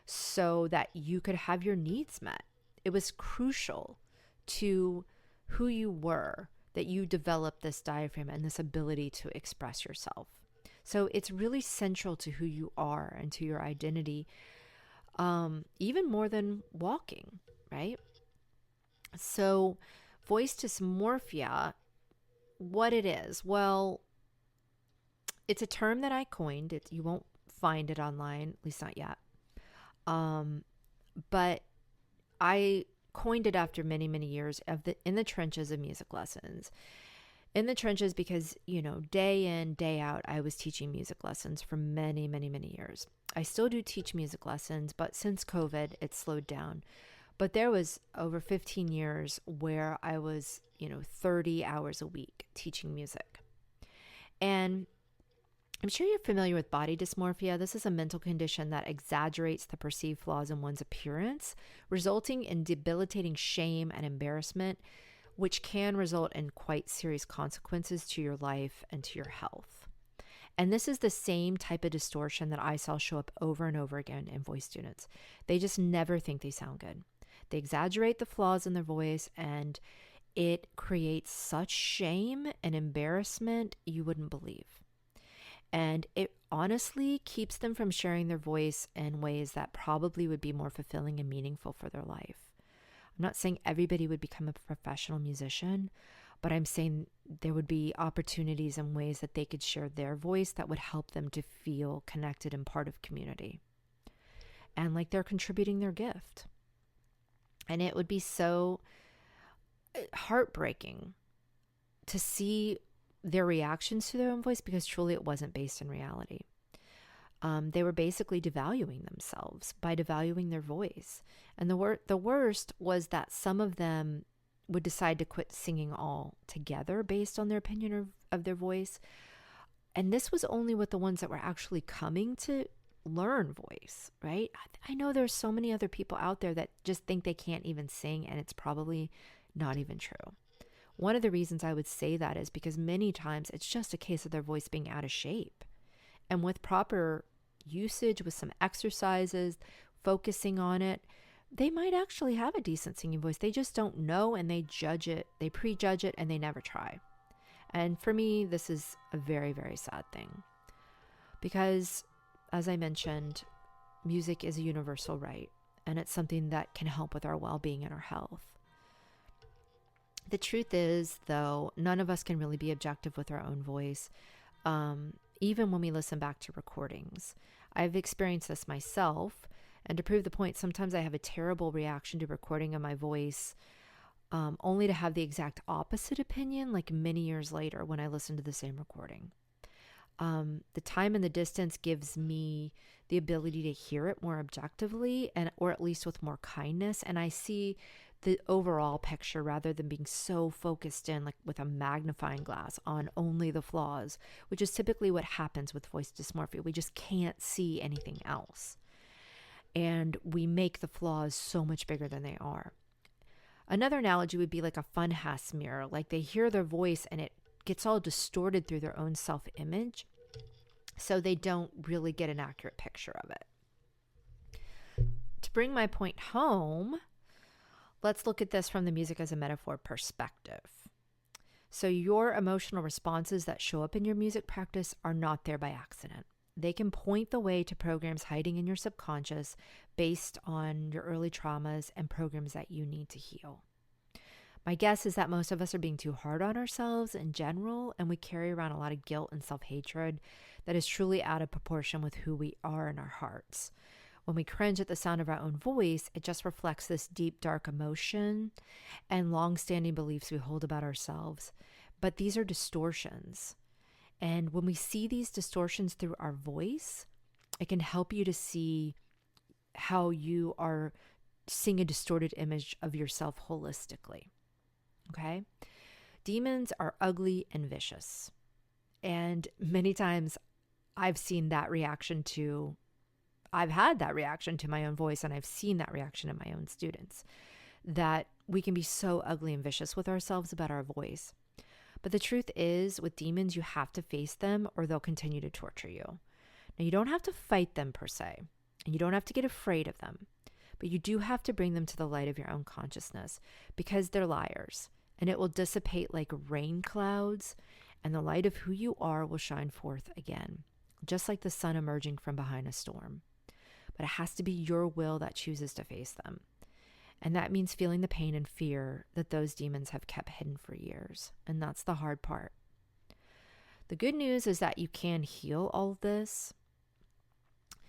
so that you could have your needs met. It was crucial to who you were that you developed this diaphragm and this ability to express yourself. So it's really central to who you are and to your identity, even more than walking, right? So voice dysmorphia, what it is, well, it's a term that I coined. You won't find it online, at least not yet. But I coined it after many, many years in the trenches of music lessons. In the trenches because, day in, day out, I was teaching music lessons for many, many, many years. I still do teach music lessons, but since COVID, it slowed down. But there was over 15 years where I was, 30 hours a week teaching music. And I'm sure you're familiar with body dysmorphia. This is a mental condition that exaggerates the perceived flaws in one's appearance, resulting in debilitating shame and embarrassment, which can result in quite serious consequences to your life and to your health. And this is the same type of distortion that I saw show up over and over again in voice students. They just never think they sound good. They exaggerate the flaws in their voice, and it creates such shame and embarrassment you wouldn't believe. And it honestly keeps them from sharing their voice in ways that probably would be more fulfilling and meaningful for their life. I'm not saying everybody would become a professional musician, but I'm saying there would be opportunities and ways that they could share their voice that would help them to feel connected and part of community. And like they're contributing their gift. And it would be so heartbreaking to see their reactions to their own voice, because truly it wasn't based in reality. They were basically devaluing themselves by devaluing their voice. And the worst was that some of them would decide to quit singing altogether based on their opinion of their voice. And this was only with the ones that were actually coming to learn voice, right? I know there's so many other people out there that just think they can't even sing, and it's probably not even true. One of the reasons I would say that is because many times it's just a case of their voice being out of shape. And with proper usage, with some exercises, focusing on it, they might actually have a decent singing voice. They just don't know, and they judge it, they prejudge it, and they never try. And for me, this is a very, very sad thing. Because, as I mentioned, music is a universal right, and it's something that can help with our well-being and our health. The truth is, though, none of us can really be objective with our own voice, even when we listen back to recordings. I've experienced this myself, and to prove the point, sometimes I have a terrible reaction to recording of my voice only to have the exact opposite opinion like many years later when I listened to the same recording. The time and the distance gives me the ability to hear it more objectively, or at least with more kindness. And I see the overall picture rather than being so focused in like with a magnifying glass on only the flaws, which is typically what happens with voice dysmorphia. We just can't see anything else. And we make the flaws so much bigger than they are. Another analogy would be like a funhouse mirror. Like they hear their voice and it gets all distorted through their own self-image, so they don't really get an accurate picture of it. To bring my point home, let's look at this from the music as a metaphor perspective. So your emotional responses that show up in your music practice are not there by accident. They can point the way to programs hiding in your subconscious based on your early traumas and programs that you need to heal. My guess is that most of us are being too hard on ourselves in general, and we carry around a lot of guilt and self-hatred that is truly out of proportion with who we are in our hearts. When we cringe at the sound of our own voice, it just reflects this deep, dark emotion and long-standing beliefs we hold about ourselves. But these are distortions. And when we see these distortions through our voice, it can help you to see how you are seeing a distorted image of yourself holistically. Okay? Demons are ugly and vicious. And many times I've had that reaction to my own voice, and I've seen that reaction in my own students, that we can be so ugly and vicious with ourselves about our voice. But the truth is, with demons, you have to face them or they'll continue to torture you. Now, you don't have to fight them per se, and you don't have to get afraid of them, but you do have to bring them to the light of your own consciousness, because they're liars, and it will dissipate like rain clouds, and the light of who you are will shine forth again, just like the sun emerging from behind a storm. But it has to be your will that chooses to face them. And that means feeling the pain and fear that those demons have kept hidden for years. And that's the hard part. The good news is that you can heal all of this.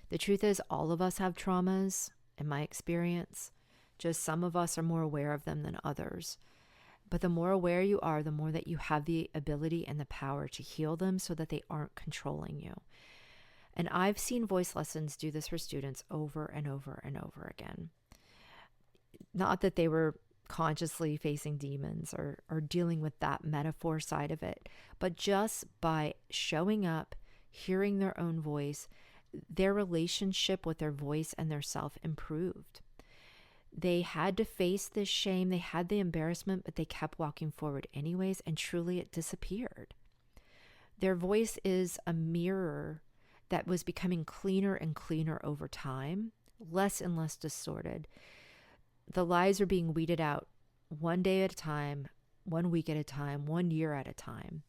The truth is, all of us have traumas, in my experience. Just some of us are more aware of them than others. But the more aware you are, the more that you have the ability and the power to heal them so that they aren't controlling you. And I've seen voice lessons do this for students over and over and over again. Not that they were consciously facing demons or dealing with that metaphor side of it, but just by showing up, hearing their own voice, their relationship with their voice and their self improved. They had to face this shame, they had the embarrassment, but they kept walking forward anyways, and truly it disappeared. Their voice is a mirror that was becoming cleaner and cleaner over time, less and less distorted. The lies are being weeded out one day at a time, 1 week at a time, 1 year at a time.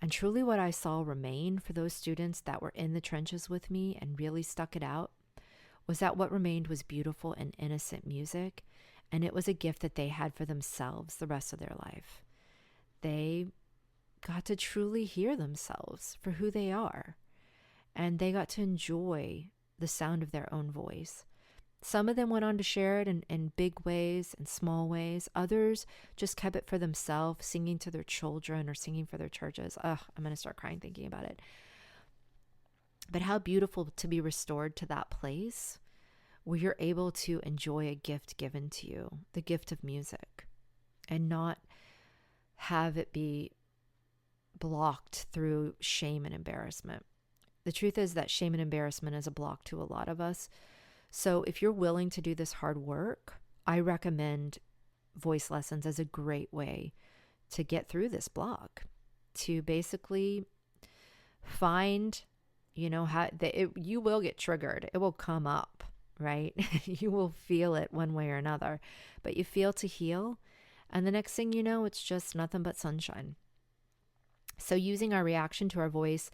And truly what I saw remain for those students that were in the trenches with me and really stuck it out was that what remained was beautiful and innocent music, and it was a gift that they had for themselves the rest of their life. They got to truly hear themselves for who they are, and they got to enjoy the sound of their own voice. Some of them went on to share it in big ways and small ways. Others just kept it for themselves, singing to their children or singing for their churches. I'm going to start crying thinking about it. But how beautiful to be restored to that place where you're able to enjoy a gift given to you, the gift of music, and not have it be blocked through shame and embarrassment. The truth is that shame and embarrassment is a block to a lot of us. So if you're willing to do this hard work, I recommend voice lessons as a great way to get through this block, to basically find, how you will get triggered. It will come up, right? You will feel it one way or another, but you feel to heal. And the next thing you know, it's just nothing but sunshine. So using our reaction to our voice,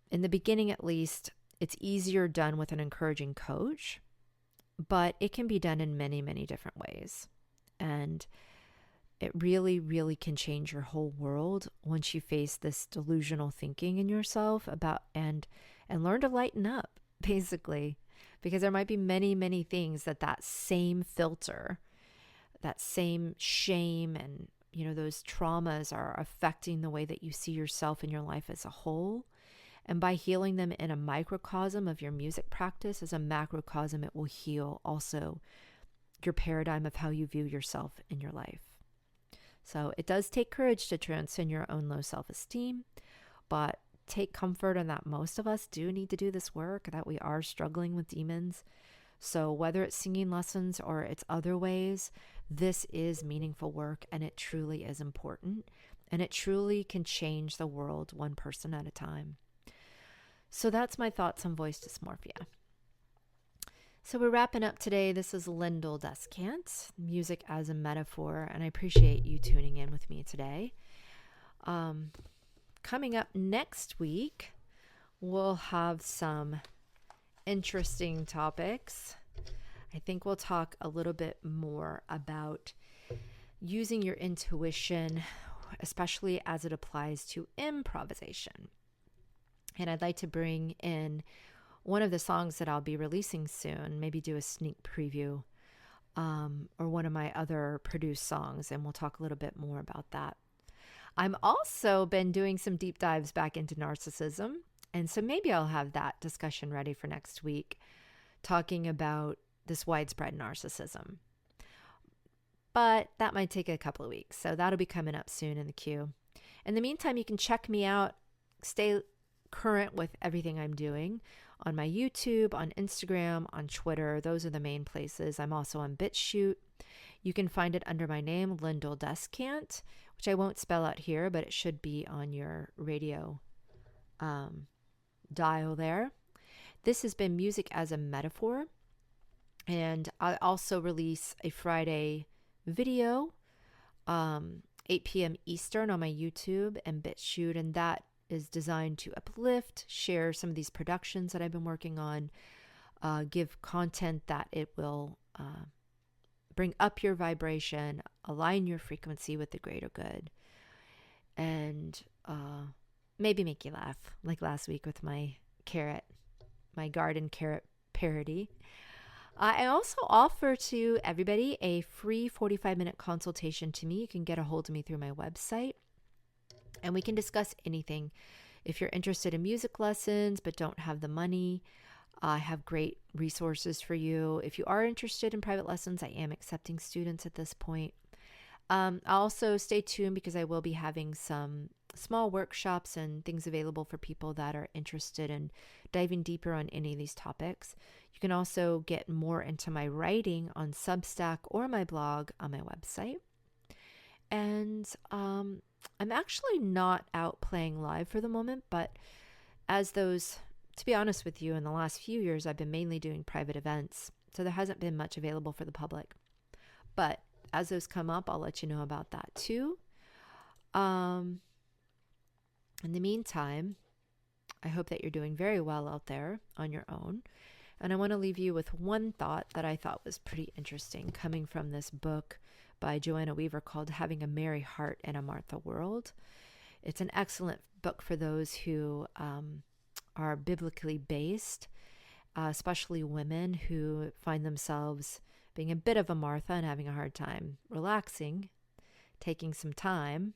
in the beginning at least, it's easier done with an encouraging coach, but it can be done in many, many different ways. And it really, really can change your whole world once you face this delusional thinking in yourself about and learn to lighten up, basically, because there might be many, many things that same filter that same shame and, those traumas are affecting the way that you see yourself and your life as a whole. And by healing them in a microcosm of your music practice, as a macrocosm, it will heal also your paradigm of how you view yourself in your life. So it does take courage to transcend your own low self-esteem, but take comfort in that most of us do need to do this work, that we are struggling with demons. So whether it's singing lessons or it's other ways, this is meaningful work, and it truly is important, and it truly can change the world one person at a time. So that's my thoughts on voice dysmorphia. So we're wrapping up today. This is Lyndol Descant, Music as a Metaphor, and I appreciate you tuning in with me today. Coming up next week, we'll have some interesting topics. I think we'll talk a little bit more about using your intuition, especially as it applies to improvisation. And I'd like to bring in one of the songs that I'll be releasing soon, maybe do a sneak preview, or one of my other produced songs, and we'll talk a little bit more about that. I'm also been doing some deep dives back into narcissism, and so maybe I'll have that discussion ready for next week, talking about this widespread narcissism. But that might take a couple of weeks, so that'll be coming up soon in the queue. In the meantime, you can check me out, stay current with everything I'm doing on my YouTube, on Instagram, on Twitter. Those are the main places. I'm also on BitChute. You can find it under my name, Lyndol Descant, which I won't spell out here, but it should be on your radio dial there. This has been Music as a Metaphor, and I also release a Friday video, 8 p.m. Eastern on my YouTube and BitChute, and that is designed to uplift, share some of these productions that I've been working on, give content that it will bring up your vibration, align your frequency with the greater good, and maybe make you laugh, like last week with my garden carrot parody. I also offer to everybody a free 45-minute consultation to me. You can get a hold of me through my website, and we can discuss anything. If you're interested in music lessons but don't have the money, I have great resources for you. If you are interested in private lessons, I am accepting students at this point. Also stay tuned, because I will be having some small workshops and things available for people that are interested in diving deeper on any of these topics. You can also get more into my writing on Substack or my blog on my website. And I'm actually not out playing live for the moment, but to be honest with you, in the last few years, I've been mainly doing private events, so there hasn't been much available for the public. But as those come up, I'll let you know about that too. In the meantime, I hope that you're doing very well out there on your own. And I want to leave you with one thought that I thought was pretty interesting, coming from this book by Joanna Weaver called Having a Merry Heart in a Martha World. It's an excellent book for those who are biblically based, especially women who find themselves being a bit of a Martha and having a hard time relaxing, taking some time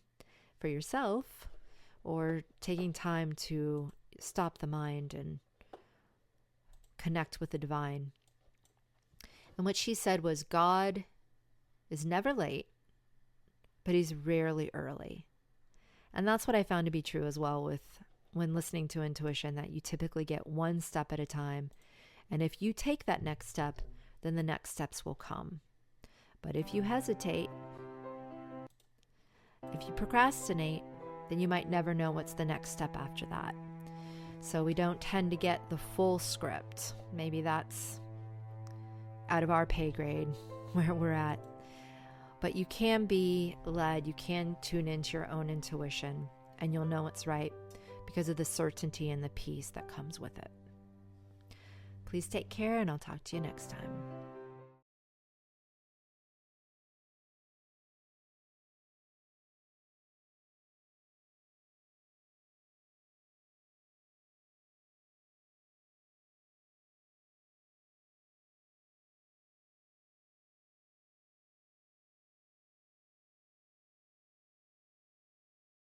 for yourself, or taking time to stop the mind and connect with the divine. And what she said was, God is never late, but he's rarely early. And that's what I found to be true as well when listening to intuition, that you typically get one step at a time. And if you take that next step, then the next steps will come. But if you hesitate, if you procrastinate, then you might never know what's the next step after that. So we don't tend to get the full script. Maybe that's out of our pay grade where we're at. But you can be led, you can tune into your own intuition, and you'll know what's right because of the certainty and the peace that comes with it. Please take care, and I'll talk to you next time.